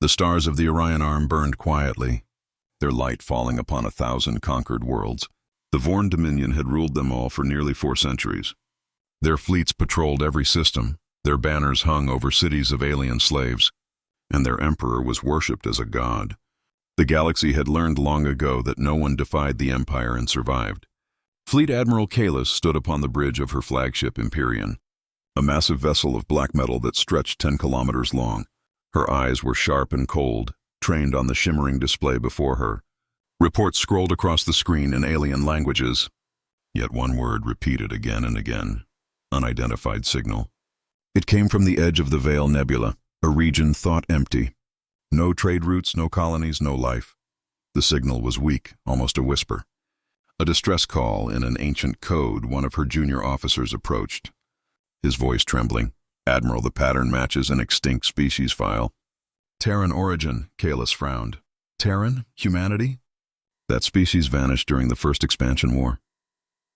The stars of the Orion Arm burned quietly, their light falling upon 1,000 conquered worlds. The Vorn Dominion had ruled them all for nearly 4 centuries. Their fleets patrolled every system, their banners hung over cities of alien slaves, and their emperor was worshipped as a god. The galaxy had learned long ago that no one defied the Empire and survived. Fleet Admiral Kalis stood upon the bridge of her flagship Empyrean, a massive vessel of black metal that stretched 10 kilometers long. Her eyes were sharp and cold, trained on the shimmering display before her. Reports scrolled across the screen in alien languages, yet one word repeated again and again: unidentified signal. It came from the edge of the Veil Nebula, a region thought empty. No trade routes, no colonies, no life. The signal was weak, almost a whisper. A distress call in an ancient code. One of her junior officers approached, his voice trembling. "Admiral, the pattern matches an extinct species file." "Terran origin," Kalis frowned. "Terran? Humanity?" "That species vanished during the first expansion war."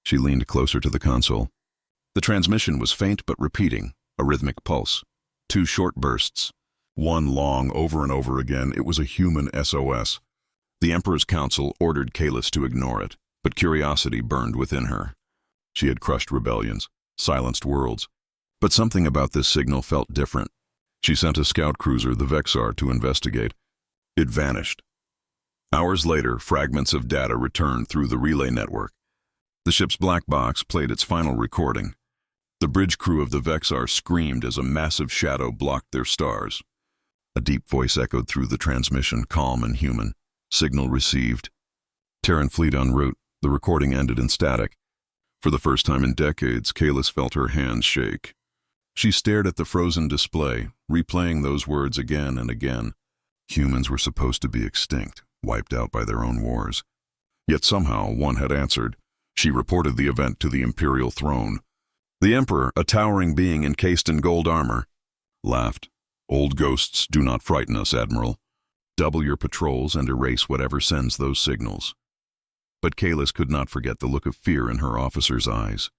She leaned closer to the console. The transmission was faint but repeating, a rhythmic pulse. 2 short bursts. One long, over and over again. It was a human SOS. The Emperor's Council ordered Kalis to ignore it, but curiosity burned within her. She had crushed rebellions, silenced worlds, but something about this signal felt different. She sent a scout cruiser, the Vexar, to investigate. It vanished. Hours later, fragments of data returned through the relay network. The ship's black box played its final recording. The bridge crew of the Vexar screamed as a massive shadow blocked their stars. A deep voice echoed through the transmission, calm and human. "Signal received. Terran fleet en route." The recording ended in static. For the first time in decades, Kalis felt her hands shake. She stared at the frozen display, replaying those words again and again. Humans were supposed to be extinct, wiped out by their own wars. Yet somehow one had answered. She reported the event to the imperial throne. The Emperor, a towering being encased in gold armor, laughed. "Old ghosts do not frighten us, Admiral. Double your patrols and erase whatever sends those signals." But Kalis could not forget the look of fear in her officer's eyes.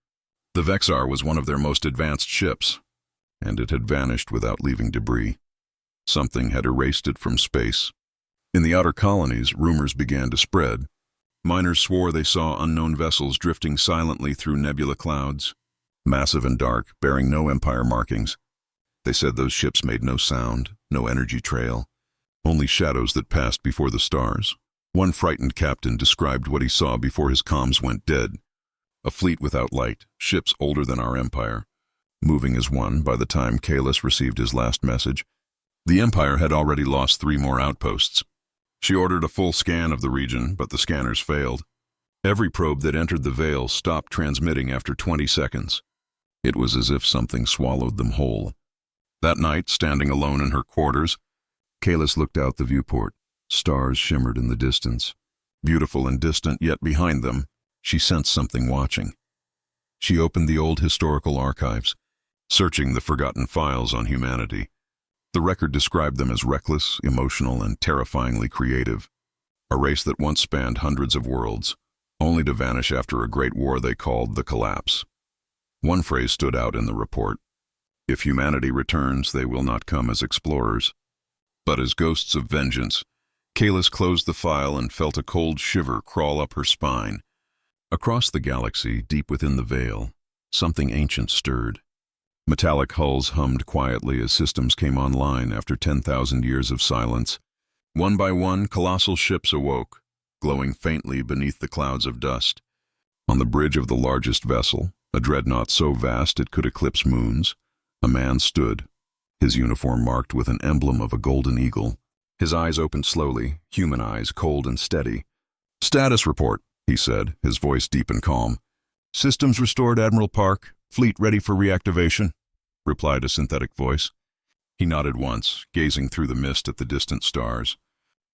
The Vexar was one of their most advanced ships, and it had vanished without leaving debris. Something had erased it from space. In the outer colonies, rumors began to spread. Miners swore they saw unknown vessels drifting silently through nebula clouds, massive and dark, bearing no Empire markings. They said those ships made no sound, no energy trail, only shadows that passed before the stars. One frightened captain described what he saw before his comms went dead. A fleet without light, ships older than our Empire, moving as one by the time Kalis received his last message. The Empire had already lost 3 more outposts. She ordered a full scan of the region, but the scanners failed. Every probe that entered the Veil stopped transmitting after 20 seconds. It was as if something swallowed them whole. That night, standing alone in her quarters, Kalis looked out the viewport. Stars shimmered in the distance. Beautiful and distant, yet behind them, she sensed something watching. She opened the old historical archives, searching the forgotten files on humanity. The record described them as reckless, emotional, and terrifyingly creative. A race that once spanned hundreds of worlds, only to vanish after a great war they called the Collapse. One phrase stood out in the report: "If humanity returns, they will not come as explorers, but as ghosts of vengeance." Kalis closed the file and felt a cold shiver crawl up her spine. Across the galaxy, deep within the Veil, something ancient stirred. Metallic hulls hummed quietly as systems came online after 10,000 years of silence. One by one, colossal ships awoke, glowing faintly beneath the clouds of dust. On the bridge of the largest vessel, a dreadnought so vast it could eclipse moons, a man stood, his uniform marked with an emblem of a golden eagle. His eyes opened slowly, human eyes, cold and steady. "Status report," he said, his voice deep and calm. "Systems restored, Admiral Park. Fleet ready for reactivation," replied a synthetic voice. He nodded once, gazing through the mist at the distant stars.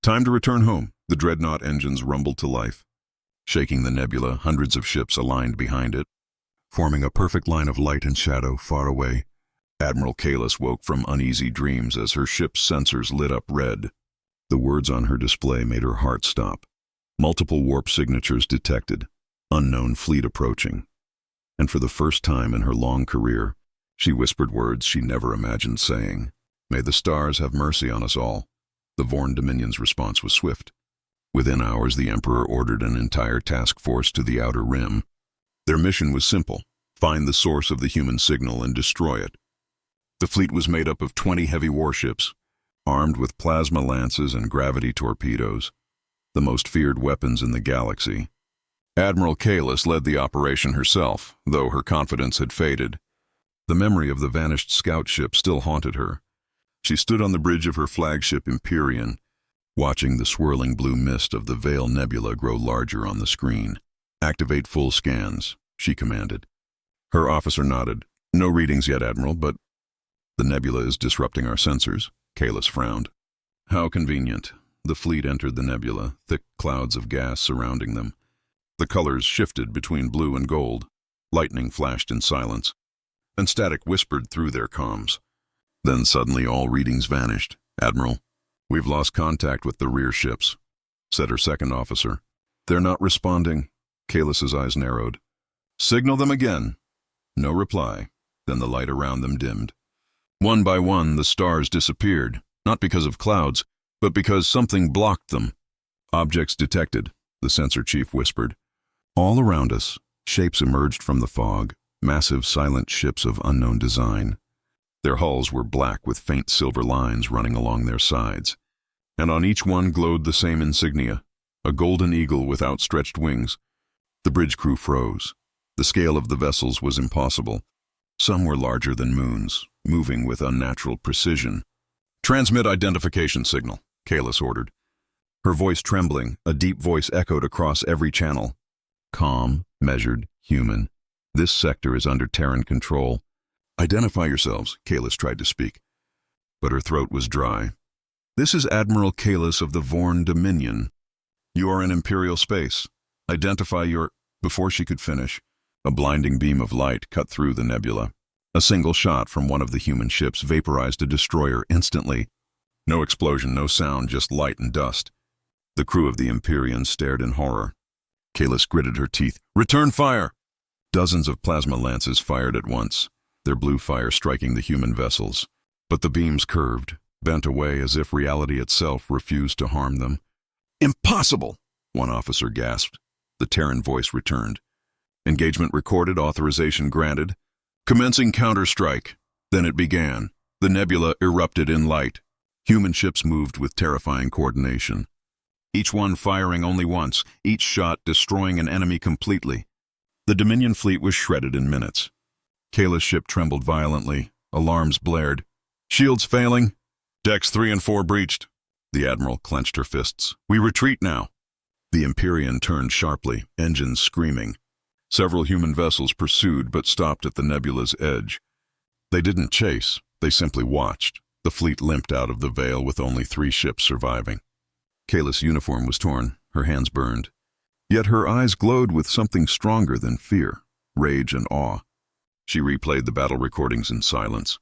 "Time to return home." The dreadnought engines rumbled to life. Shaking the nebula, hundreds of ships aligned behind it, forming a perfect line of light and shadow far away. Admiral Kalis woke from uneasy dreams as her ship's sensors lit up red. The words on her display made her heart stop. Multiple warp signatures detected, unknown fleet approaching. And for the first time in her long career, she whispered words she never imagined saying. "May the stars have mercy on us all." The Vorn Dominion's response was swift. Within hours, the Emperor ordered an entire task force to the Outer Rim. Their mission was simple: find the source of the human signal and destroy it. The fleet was made up of 20 heavy warships, armed with plasma lances and gravity torpedoes, the most feared weapons in the galaxy. Admiral Kalis led the operation herself, though her confidence had faded. The memory of the vanished scout ship still haunted her. She stood on the bridge of her flagship Empyrean, watching the swirling blue mist of the Veil Nebula grow larger on the screen. "Activate full scans," she commanded. Her officer nodded. "No readings yet, Admiral, but—" "The nebula is disrupting our sensors," Kalis frowned. "How convenient." The fleet entered the nebula, thick clouds of gas surrounding them. The colors shifted between blue and gold. Lightning flashed in silence, and static whispered through their comms. Then suddenly all readings vanished. "Admiral, we've lost contact with the rear ships," said her second officer. "They're not responding." Kalis's eyes narrowed. "Signal them again." No reply. Then the light around them dimmed. One by one, the stars disappeared, not because of clouds, but because something blocked them. "Objects detected," the sensor chief whispered. All around us, shapes emerged from the fog, massive silent ships of unknown design. Their hulls were black with faint silver lines running along their sides, and on each one glowed the same insignia, a golden eagle with outstretched wings. The bridge crew froze. The scale of the vessels was impossible. Some were larger than moons, moving with unnatural precision. "Transmit identification signal," Kalis ordered. Her voice trembling, a deep voice echoed across every channel. "Calm, measured, human. This sector is under Terran control." "Identify yourselves," Kalis tried to speak, but her throat was dry. "This is Admiral Kalis of the Vorn Dominion. You are in Imperial space. Identify your—" Before she could finish, a blinding beam of light cut through the nebula. A single shot from one of the human ships vaporized a destroyer instantly. No explosion, no sound, just light and dust. The crew of the Empyrean stared in horror. Kalis gritted her teeth. "Return fire!" Dozens of plasma lances fired at once, their blue fire striking the human vessels. But the beams curved, bent away as if reality itself refused to harm them. "Impossible!" one officer gasped. The Terran voice returned. "Engagement recorded, authorization granted. Commencing counterstrike." Then it began. The nebula erupted in light. Human ships moved with terrifying coordination, each one firing only once, each shot destroying an enemy completely. The Dominion fleet was shredded in minutes. Kalis' ship trembled violently. Alarms blared. "Shields failing." "Decks 3 and 4 breached." The Admiral clenched her fists. "We retreat now." The Empyrean turned sharply, engines screaming. Several human vessels pursued but stopped at the nebula's edge. They didn't chase, they simply watched. The fleet limped out of the Veil with only 3 ships surviving. Kalis' uniform was torn, her hands burned. Yet her eyes glowed with something stronger than fear, rage and awe. She replayed the battle recordings in silence.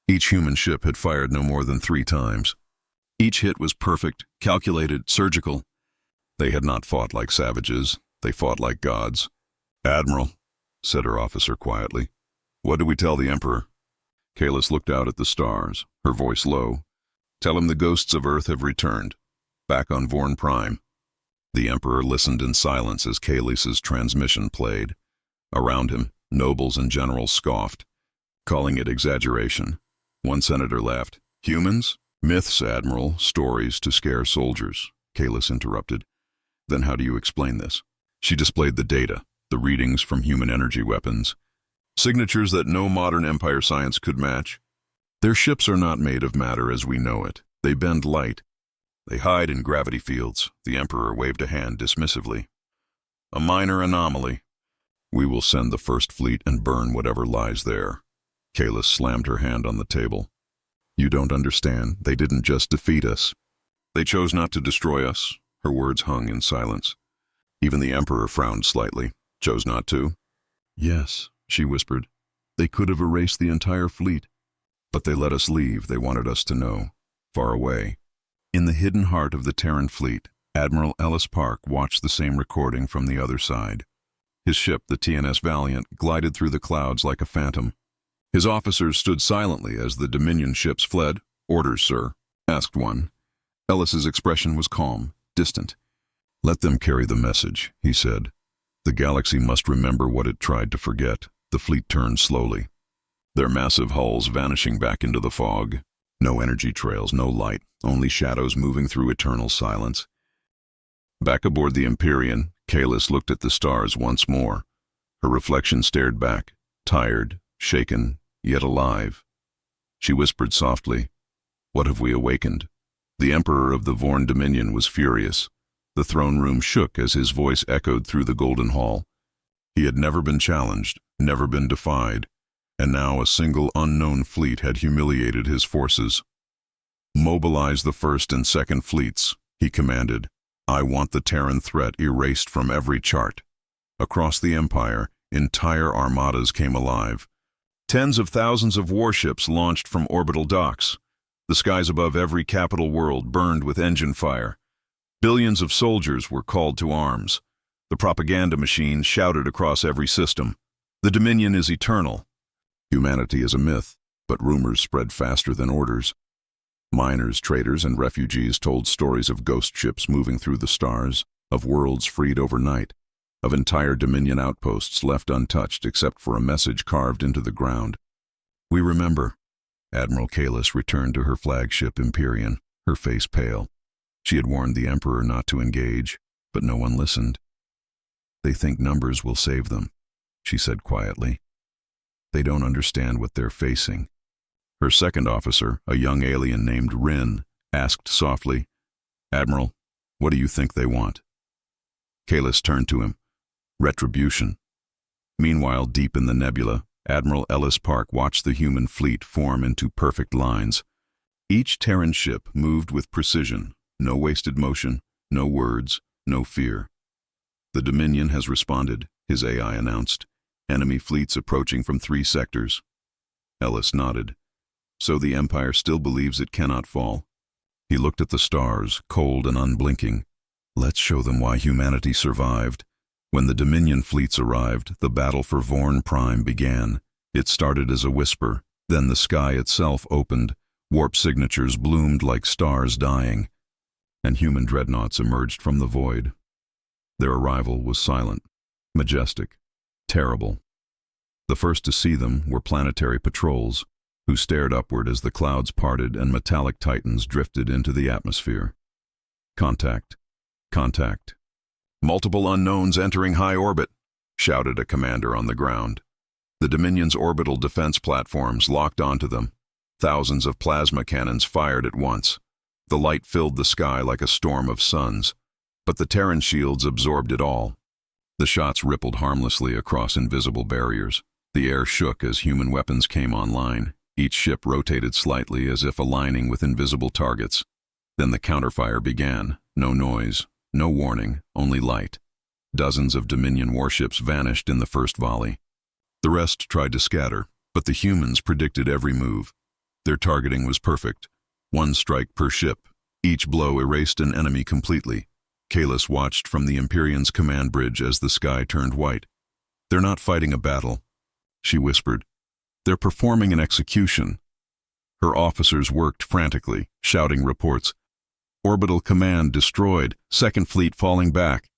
Each human ship had fired no more than 3 times. Each hit was perfect, calculated, surgical. They had not fought like savages, they fought like gods. "Admiral," said her officer quietly, "what do we tell the Emperor?" Kalis looked out at the stars, her voice low. "Tell him the ghosts of Earth have returned, back on Vorn Prime." The Emperor listened in silence as Kalis's transmission played. Around him, nobles and generals scoffed, calling it exaggeration. One senator laughed. "Humans? Myths, Admiral, stories to scare soldiers," Kalis interrupted. "Then how do you explain this?" She displayed the data, the readings from human energy weapons, signatures that no modern Empire science could match. "Their ships are not made of matter as we know it. They bend light. They hide in gravity fields." The Emperor waved a hand dismissively. "A minor anomaly. We will send the First Fleet and burn whatever lies there." Kalis slammed her hand on the table. "You don't understand. They didn't just defeat us. They chose not to destroy us." Her words hung in silence. Even the Emperor frowned slightly. "Chose not to?" "Yes," she whispered. "They could have erased the entire fleet. But they let us leave. They wanted us to know. Far away." In the hidden heart of the Terran fleet, Admiral Ellis Park watched the same recording from the other side. His ship, the TNS Valiant, glided through the clouds like a phantom. His officers stood silently as the Dominion ships fled. "Orders, sir," asked one. Ellis's expression was calm, distant. "Let them carry the message," he said. "The galaxy must remember what it tried to forget." The fleet turned slowly, their massive hulls vanishing back into the fog. No energy trails, no light, only shadows moving through eternal silence. Back aboard the Empyrean, Kalis looked at the stars once more. Her reflection stared back, tired, shaken, yet alive. She whispered softly, "What have we awakened?" The Emperor of the Vorn Dominion was furious. The throne room shook as his voice echoed through the Golden Hall. He had never been challenged, never been defied, and now a single unknown fleet had humiliated his forces. "Mobilize the first and second fleets," he commanded. "I want the Terran threat erased from every chart." Across the Empire, entire armadas came alive. Tens of thousands of warships launched from orbital docks. The skies above every capital world burned with engine fire. Billions of soldiers were called to arms. The propaganda machine shouted across every system, "The Dominion is eternal." Humanity is a myth, but rumors spread faster than orders. Miners, traders, and refugees told stories of ghost ships moving through the stars, of worlds freed overnight, of entire Dominion outposts left untouched except for a message carved into the ground. "We remember." Admiral Kalis returned to her flagship Empyrean, her face pale. She had warned the Emperor not to engage, but no one listened. "They think numbers will save them," she said quietly. "They don't understand what they're facing." Her second officer, a young alien named Rin, asked softly, "Admiral, what do you think they want?" Kalis turned to him. "Retribution." Meanwhile, deep in the nebula, Admiral Ellis Park watched the human fleet form into perfect lines. Each Terran ship moved with precision, no wasted motion, no words, no fear. "The Dominion has responded," his AI announced. "Enemy fleets approaching from 3 sectors." Ellis nodded. "So the Empire still believes it cannot fall." He looked at the stars, cold and unblinking. "Let's show them why humanity survived." When the Dominion fleets arrived, the battle for Vorn Prime began. It started as a whisper, then the sky itself opened, warp signatures bloomed like stars dying, and human dreadnoughts emerged from the void. Their arrival was silent, majestic, terrible. The first to see them were planetary patrols, who stared upward as the clouds parted and metallic titans drifted into the atmosphere. "Contact. Contact. Multiple unknowns entering high orbit," shouted a commander on the ground. The Dominion's orbital defense platforms locked onto them. Thousands of plasma cannons fired at once. The light filled the sky like a storm of suns, but the Terran shields absorbed it all. The shots rippled harmlessly across invisible barriers. The air shook as human weapons came online. Each ship rotated slightly as if aligning with invisible targets. Then the counterfire began. No noise, no warning, only light. Dozens of Dominion warships vanished in the first volley. The rest tried to scatter, but the humans predicted every move. Their targeting was perfect. 1 strike per ship. Each blow erased an enemy completely. Kalis watched from the Empyrean's command bridge as the sky turned white. "They're not fighting a battle," she whispered. "They're performing an execution." Her officers worked frantically, shouting reports. "Orbital command destroyed, second fleet falling back."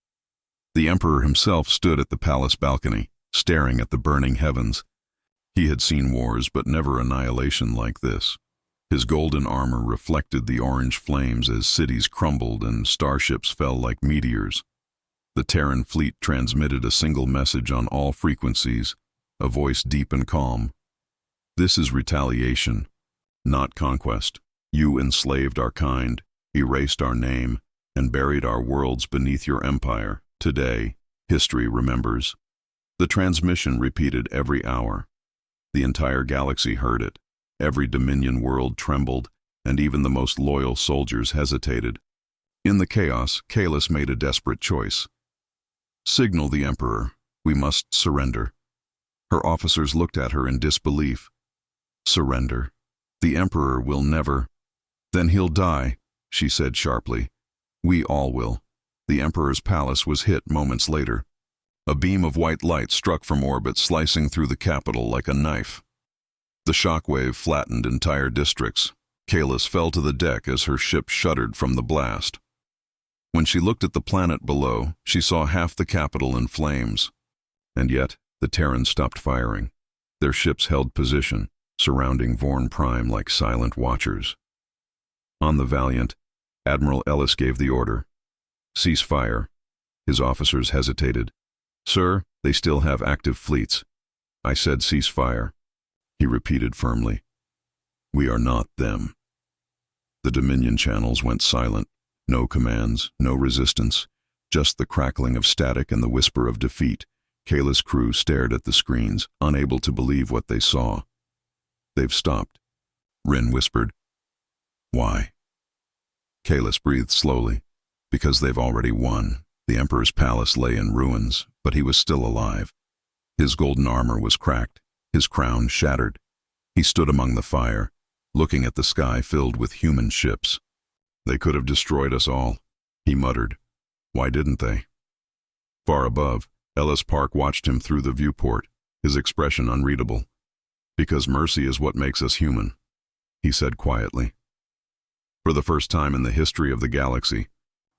The Emperor himself stood at the palace balcony, staring at the burning heavens. He had seen wars, but never annihilation like this. His golden armor reflected the orange flames as cities crumbled and starships fell like meteors. The Terran fleet transmitted a single message on all frequencies, a voice deep and calm. "This is retaliation, not conquest. You enslaved our kind, erased our name, and buried our worlds beneath your empire. Today, history remembers." The transmission repeated every hour. The entire galaxy heard it. Every Dominion world trembled, and even the most loyal soldiers hesitated. In the chaos, Kalis made a desperate choice. "Signal the Emperor. We must surrender." Her officers looked at her in disbelief. "Surrender? The Emperor will never." "Then he'll die," she said sharply. "We all will." The Emperor's palace was hit moments later. A beam of white light struck from orbit, slicing through the capital like a knife. The shockwave flattened entire districts. Kalis fell to the deck as her ship shuddered from the blast. When she looked at the planet below, she saw half the capital in flames. And yet, the Terrans stopped firing. Their ships held position, surrounding Vorn Prime like silent watchers. On the Valiant, Admiral Ellis gave the order. Cease fire. His officers hesitated. Sir, they still have active fleets. I said cease fire. He repeated firmly. We are not them. The Dominion channels went silent. No commands, no resistance, just the crackling of static and the whisper of defeat. Kayla's crew stared at the screens, unable to believe what they saw. They've stopped. Rin whispered. Why? Kalis breathed slowly. Because they've already won. The Emperor's palace lay in ruins, but he was still alive. His golden armor was cracked, his crown shattered. He stood among the fire, looking at the sky filled with human ships. They could have destroyed us all, he muttered. Why didn't they? Far above, Ellis Park watched him through the viewport, his expression unreadable. Because mercy is what makes us human, he said quietly. For the first time in the history of the galaxy,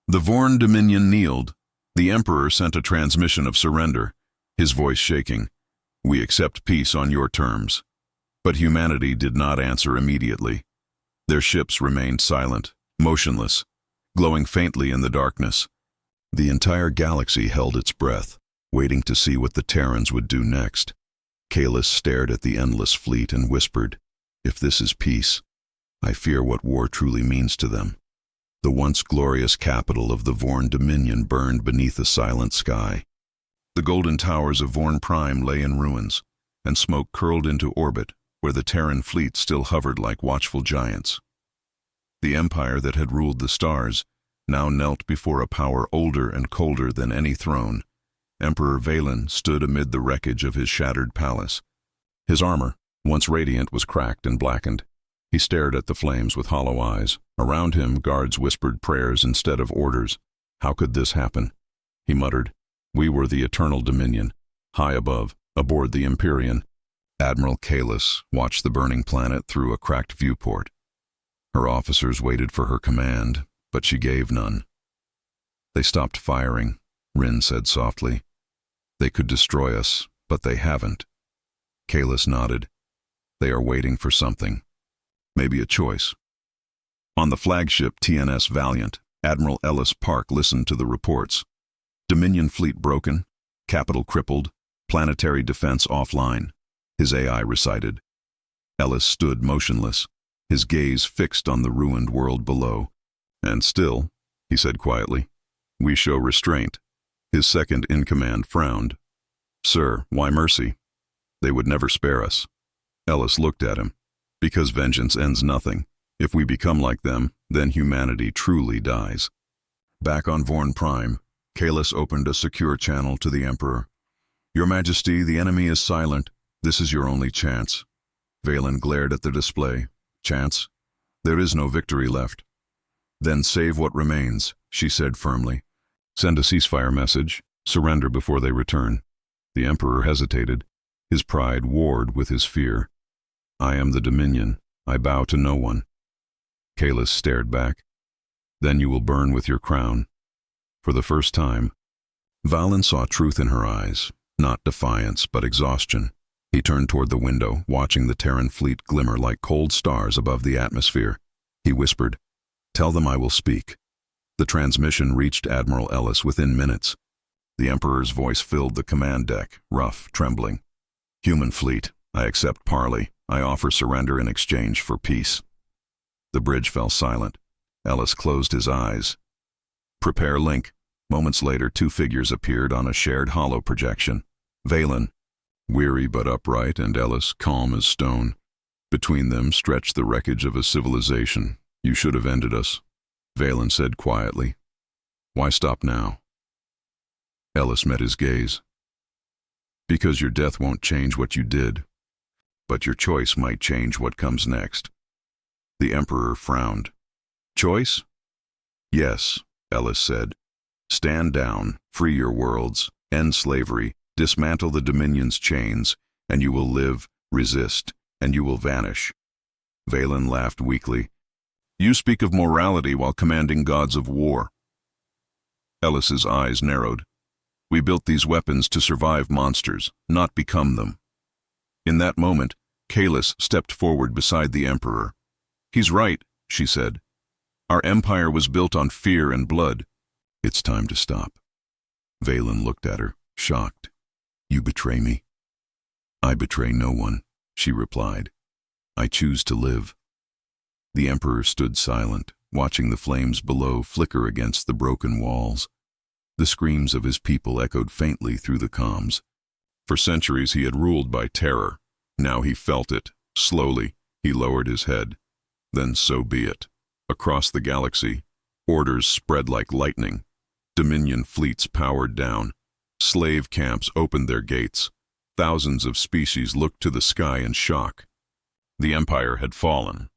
the Vorn Dominion kneeled. The Emperor sent a transmission of surrender, his voice shaking. We accept peace on your terms. But humanity did not answer immediately. Their ships remained silent, motionless, glowing faintly in the darkness. The entire galaxy held its breath, waiting to see what the Terrans would do next. Kalis stared at the endless fleet and whispered, If this is peace, I fear what war truly means to them. The once glorious capital of the Vorn Dominion burned beneath a silent sky. The golden towers of Vorn Prime lay in ruins, and smoke curled into orbit where the Terran fleet still hovered like watchful giants. The empire that had ruled the stars now knelt before a power older and colder than any throne. Emperor Valen stood amid the wreckage of his shattered palace. His armor, once radiant, was cracked and blackened. He stared at the flames with hollow eyes. Around him, guards whispered prayers instead of orders. How could this happen? He muttered. We were the Eternal Dominion, high above, aboard the Empyrean. Admiral Kalis watched the burning planet through a cracked viewport. Her officers waited for her command, but she gave none. They stopped firing, Rin said softly. They could destroy us, but they haven't. Kalis nodded. They are waiting for something. Maybe a choice. On the flagship TNS Valiant, Admiral Ellis Park listened to the reports. Dominion fleet broken, capital crippled, planetary defense offline, his AI recited. Ellis stood motionless, his gaze fixed on the ruined world below. And still, he said quietly, we show restraint. His second-in-command frowned. Sir, why mercy? They would never spare us. Ellis looked at him. Because vengeance ends nothing. If we become like them, then humanity truly dies. Back on Vorn Prime, Kalis opened a secure channel to the Emperor. Your Majesty, the enemy is silent. This is your only chance. Valen glared at the display. Chance? There is no victory left. Then save what remains, she said firmly. Send a ceasefire message. Surrender before they return. The Emperor hesitated. His pride warred with his fear. I am the Dominion. I bow to no one. Kalis stared back. Then you will burn with your crown. For the first time, Valen saw truth in her eyes, not defiance, but exhaustion. He turned toward the window, watching the Terran fleet glimmer like cold stars above the atmosphere. He whispered, Tell them I will speak. The transmission reached Admiral Ellis within minutes. The Emperor's voice filled the command deck, rough, trembling. Human fleet, I accept parley. I offer surrender in exchange for peace. The bridge fell silent. Ellis closed his eyes. Prepare link. Moments later, two figures appeared on a shared holo projection. Valen, weary but upright, and Ellis, calm as stone. Between them stretched the wreckage of a civilization. You should have ended us, Valen said quietly. Why stop now? Ellis met his gaze. Because your death won't change what you did. But your choice might change what comes next. The Emperor frowned. Choice? Yes, Ellis said. Stand down, free your worlds, end slavery, dismantle the Dominion's chains, and you will live, resist, and you will vanish. Valen laughed weakly, You speak of morality while commanding gods of war. Ellis's eyes narrowed. We built these weapons to survive monsters, not become them. In that moment, Kalis stepped forward beside the Emperor. He's right, she said. Our empire was built on fear and blood. It's time to stop. Valen looked at her, shocked. You betray me? I betray no one, she replied. I choose to live. The Emperor stood silent, watching the flames below flicker against the broken walls. The screams of his people echoed faintly through the comms. For centuries he had ruled by terror. Now he felt it. Slowly, he lowered his head. Then so be it. Across the galaxy, orders spread like lightning. Dominion fleets powered down. Slave camps opened their gates. Thousands of species looked to the sky in shock. The Empire had fallen.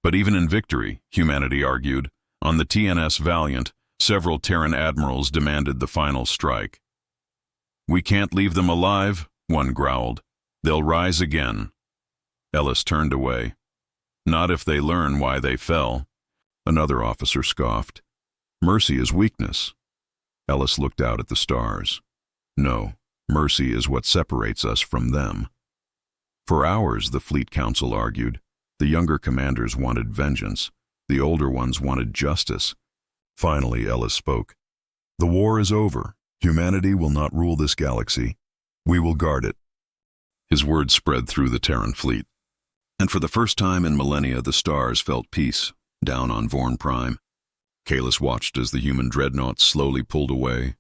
But even in victory, humanity argued, on the TNS Valiant, several Terran admirals demanded the final strike. We can't leave them alive, one growled. They'll rise again. Ellis turned away. Not if they learn why they fell. Another officer scoffed. Mercy is weakness. Ellis looked out at the stars. No, mercy is what separates us from them. For hours, the Fleet Council argued. The younger commanders wanted vengeance. The older ones wanted justice. Finally, Ellis spoke. The war is over. Humanity will not rule this galaxy. We will guard it. His words spread through the Terran fleet. And for the first time in millennia, the stars felt peace, down on Vorn Prime. Kalis watched as the human dreadnoughts slowly pulled away,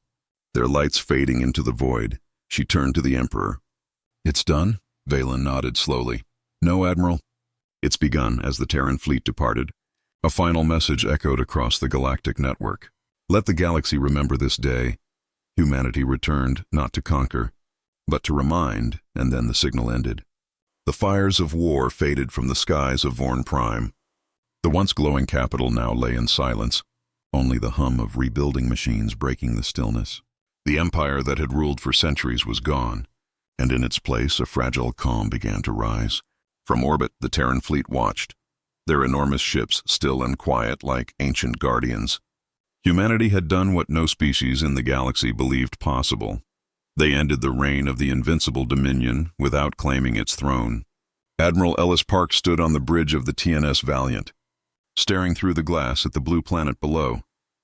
their lights fading into the void. She turned to the Emperor. It's done? Valen nodded slowly. No, Admiral. It's begun as the Terran fleet departed. A final message echoed across the galactic network. Let the galaxy remember this day. Humanity returned, not to conquer, but to remind, and then the signal ended. The fires of war faded from the skies of Vorn Prime. The once glowing capital now lay in silence, only the hum of rebuilding machines breaking the stillness. The empire that had ruled for centuries was gone, and in its place a fragile calm began to rise. From orbit, the Terran fleet watched, their enormous ships still and quiet like ancient guardians. Humanity had done what no species in the galaxy believed possible. They ended the reign of the Invincible Dominion without claiming its throne. Admiral Ellis Park stood on the bridge of the TNS Valiant, staring through the glass at the blue planet below.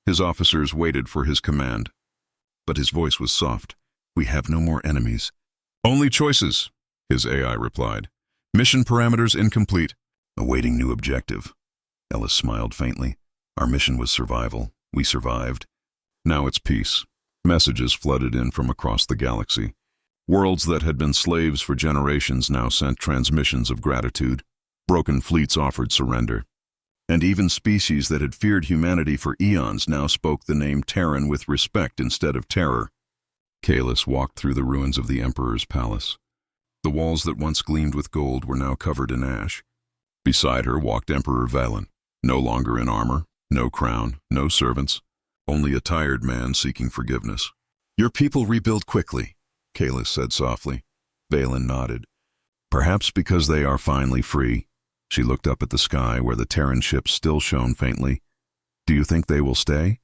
His officers waited for his command. But his voice was soft. We have no more enemies. Only choices, his AI replied. Mission parameters incomplete. Awaiting new objective. Ellis smiled faintly. Our mission was survival. We survived. Now it's peace. Messages flooded in from across the galaxy. Worlds that had been slaves for generations now sent transmissions of gratitude. Broken fleets offered surrender. And even species that had feared humanity for eons now spoke the name Terran with respect instead of terror. Kalis walked through the ruins of the Emperor's palace. The walls that once gleamed with gold were now covered in ash. Beside her walked Emperor Valen, no longer in armor, no crown, no servants, only a tired man seeking forgiveness. Your people rebuild quickly, Kalis said softly. Valen nodded. Perhaps because they are finally free. She looked up at the sky where the Terran ships still shone faintly. Do you think they will stay?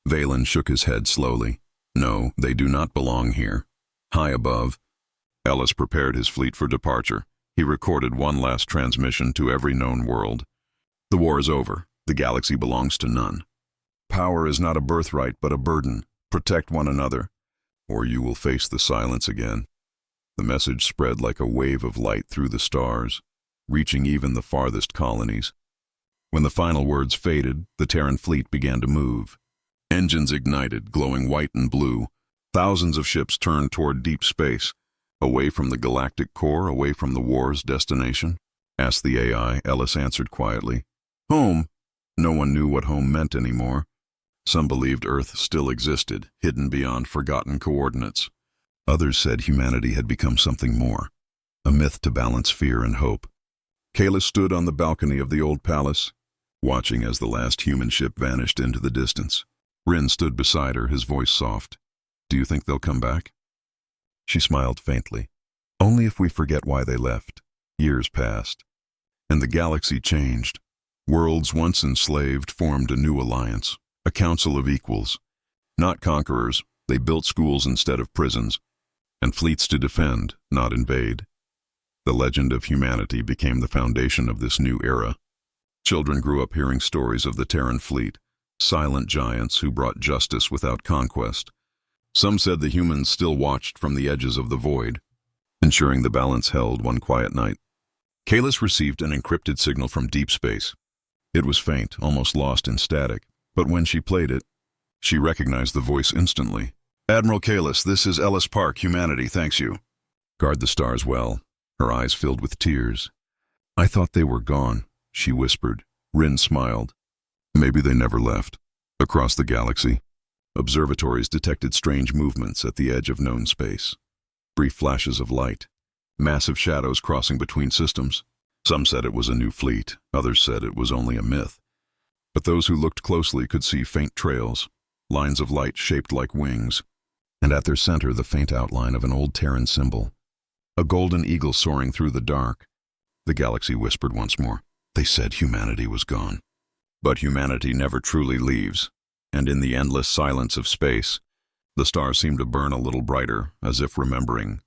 Valen shook his head slowly. No, they do not belong here. High above. Ellis prepared his fleet for departure. He recorded one last transmission to every known world. The war is over. The galaxy belongs to none. Power is not a birthright but a burden. Protect one another, or you will face the silence again. The message spread like a wave of light through the stars, reaching even the farthest colonies. When the final words faded, the Terran fleet began to move. Engines ignited, glowing white and blue. Thousands of ships turned toward deep space. Away from the galactic core, away from the war's destination? Asked the AI. Ellis answered quietly. Home. No one knew what home meant anymore. Some believed Earth still existed, hidden beyond forgotten coordinates. Others said humanity had become something more, a myth to balance fear and hope. Kalis stood on the balcony of the old palace, watching as the last human ship vanished into the distance. Rin stood beside her, his voice soft. Do you think they'll come back? She smiled faintly. Only if we forget why they left. Years passed, and the galaxy changed. Worlds once enslaved formed a new alliance, a council of equals. Not conquerors, they built schools instead of prisons, and fleets to defend, not invade. The legend of humanity became the foundation of this new era. Children grew up hearing stories of the Terran fleet, silent giants who brought justice without conquest. Some said the humans still watched from the edges of the void, ensuring the balance held one quiet night. Kalis received an encrypted signal from deep space. It was faint, almost lost in static, but when she played it, she recognized the voice instantly. "Admiral Kalis, this is Ellis Park, humanity thanks you. Guard the stars well." Her eyes filled with tears. "I thought they were gone," she whispered. Rin smiled. "Maybe they never left." Across the galaxy, observatories detected strange movements at the edge of known space. Brief flashes of light, massive shadows crossing between systems. Some said it was a new fleet, others said it was only a myth. But those who looked closely could see faint trails, lines of light shaped like wings, and at their center the faint outline of an old Terran symbol. A golden eagle soaring through the dark. The galaxy whispered once more. They said humanity was gone. But humanity never truly leaves, and in the endless silence of space, the stars seemed to burn a little brighter, as if remembering,